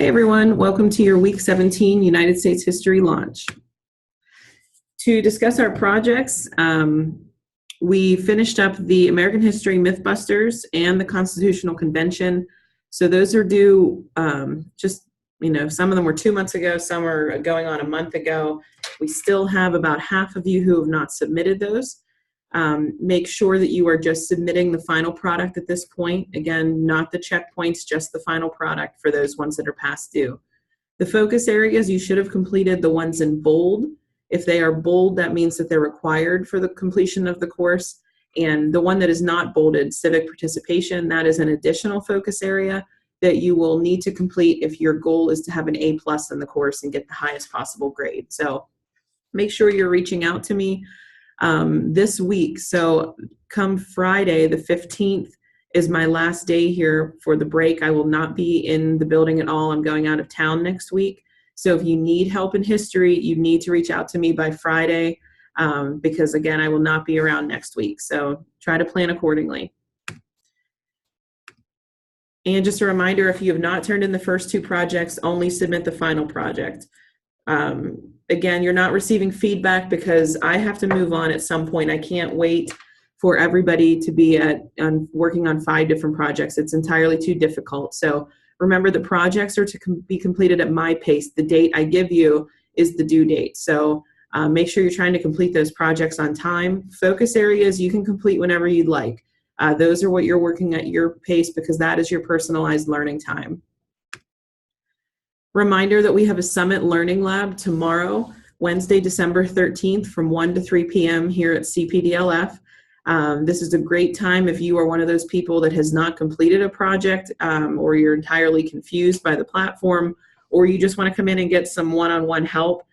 Hey everyone, welcome to your Week 17 United States History launch. To discuss our projects, we finished up the American History Mythbusters and the Constitutional Convention. So those are due some of them were 2 months ago, some are going on a month ago. We still have about half of you who have not submitted those. Make sure that you are just submitting the final product at this point. Again, not the checkpoints, just the final product for those ones that are past due. The focus areas, you should have completed the ones in bold. If they are bold, that means that they're required for the completion of the course. And the one that is not bolded, civic participation, that is an additional focus area that you will need to complete if your goal is to have an A+ in the course and get the highest possible grade. So make sure you're reaching out to me this week. So come Friday, the 15th, is my last day here for the break. I will not be in the building at all. I'm going out of town next week. So if you need help in history, you need to reach out to me by Friday because, again, I will not be around next week. So try to plan accordingly. And just a reminder, if you have not turned in the first two projects, only submit the final project. Again, you're not receiving feedback because I have to move on at some point. I can't wait for everybody to be working on 5 different projects. It's entirely too difficult. So remember, the projects are to be completed at my pace. The date I give you is the due date. So make sure you're trying to complete those projects on time. Focus areas you can complete whenever you'd like. Those are what you're working at your pace because that is your personalized learning time. Reminder that we have a Summit Learning Lab tomorrow, Wednesday, December 13th from 1 to 3 p.m. here at CPDLF. This is a great time if you are one of those people that has not completed a project or you're entirely confused by the platform or you just want to come in and get some one-on-one help.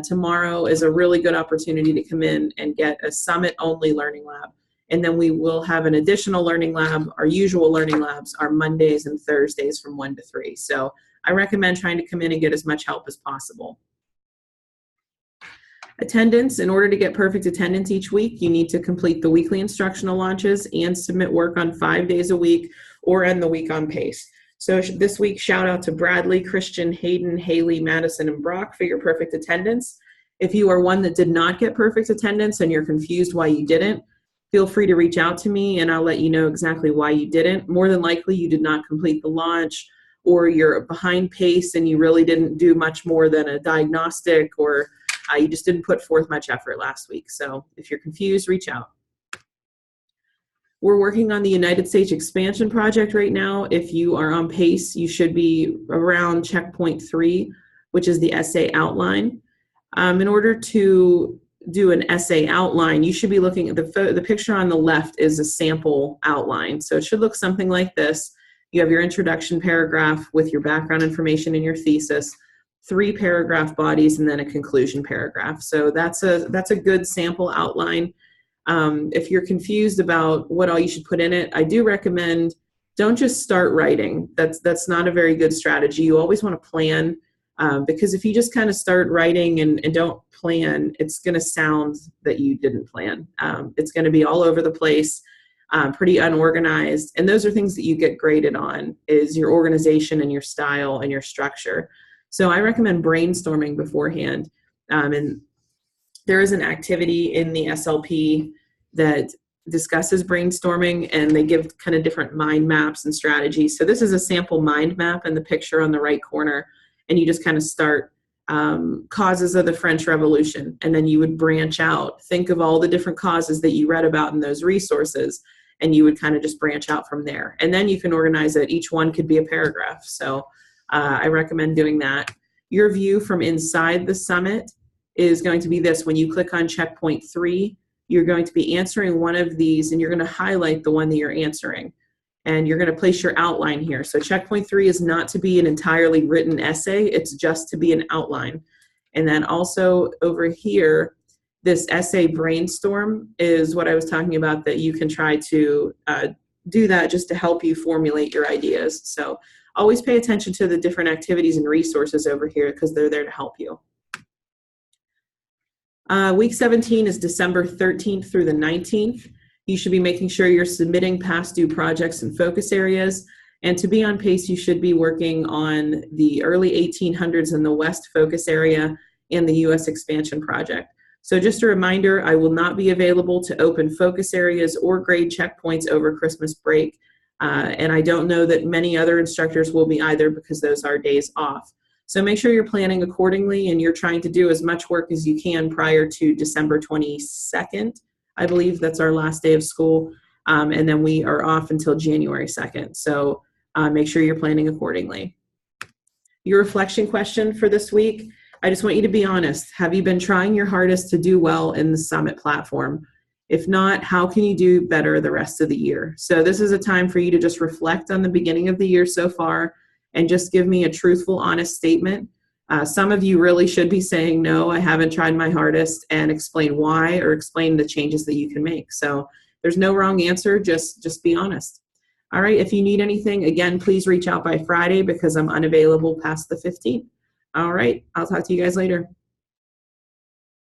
Tomorrow is a really good opportunity to come in and get a Summit-only learning lab. And then we will have an additional learning lab. Our usual learning labs are Mondays and Thursdays from 1 to 3. So I recommend trying to come in and get as much help as possible. Attendance, in order to get perfect attendance each week, you need to complete the weekly instructional launches and submit work on 5 days a week or end the week on pace. So this week, shout out to Bradley, Christian, Hayden, Haley, Madison, and Brock for your perfect attendance. If you are one that did not get perfect attendance and you're confused why you didn't, feel free to reach out to me and I'll let you know exactly why you didn't. More than likely, you did not complete the launch, or you're behind pace and you really didn't do much more than a diagnostic, or you just didn't put forth much effort last week. So if you're confused, reach out. We're working on the United States Expansion Project right now. If you are on pace, you should be around checkpoint 3, which is the essay outline. In order to do an essay outline, you should be looking at the picture on the left is a sample outline. So it should look something like this. You have your introduction paragraph with your background information and your thesis, 3 paragraph bodies, and then a conclusion paragraph. So that's a good sample outline. If you're confused about what all you should put in it, I do recommend don't just start writing. That's not a very good strategy. You always want to plan because if you just kind of start writing and don't plan, it's going to sound that you didn't plan. It's going to be all over the place. Pretty unorganized, and those are things that you get graded on, is your organization and your style and your structure. So I recommend brainstorming beforehand, and there is an activity in the SLP that discusses brainstorming, and they give kind of different mind maps and strategies. So this is a sample mind map in the picture on the right corner, and you just kind of start causes of the French Revolution, and then you would branch out, think of all the different causes that you read about in those resources, and you would kind of just branch out from there. And then you can organize it. Each one could be a paragraph. So I recommend doing that. Your view from inside the summit is going to be this. When you click on checkpoint 3, you're going to be answering one of these, and you're going to highlight the one that you're answering. And you're going to place your outline here. So checkpoint 3 is not to be an entirely written essay. It's just to be an outline. And then also over here, this essay brainstorm is what I was talking about, that you can try to do that just to help you formulate your ideas. So always pay attention to the different activities and resources over here because they're there to help you. Week 17 is December 13th through the 19th. You should be making sure you're submitting past due projects and focus areas. And to be on pace, you should be working on the early 1800s in the West focus area and the U.S. expansion project. So just a reminder, I will not be available to open focus areas or grade checkpoints over Christmas break. And I don't know that many other instructors will be either, because those are days off. So make sure you're planning accordingly and you're trying to do as much work as you can prior to December 22nd. I believe that's our last day of school. And then we are off until January 2nd. So make sure you're planning accordingly. Your reflection question for this week, I just want you to be honest. Have you been trying your hardest to do well in the Summit platform? If not, how can you do better the rest of the year? So this is a time for you to just reflect on the beginning of the year so far and just give me a truthful, honest statement. Some of you really should be saying, no, I haven't tried my hardest, and explain why, or explain the changes that you can make. So there's no wrong answer, just be honest. All right, if you need anything, again, please reach out by Friday because I'm unavailable past the 15th. All right, I'll talk to you guys later.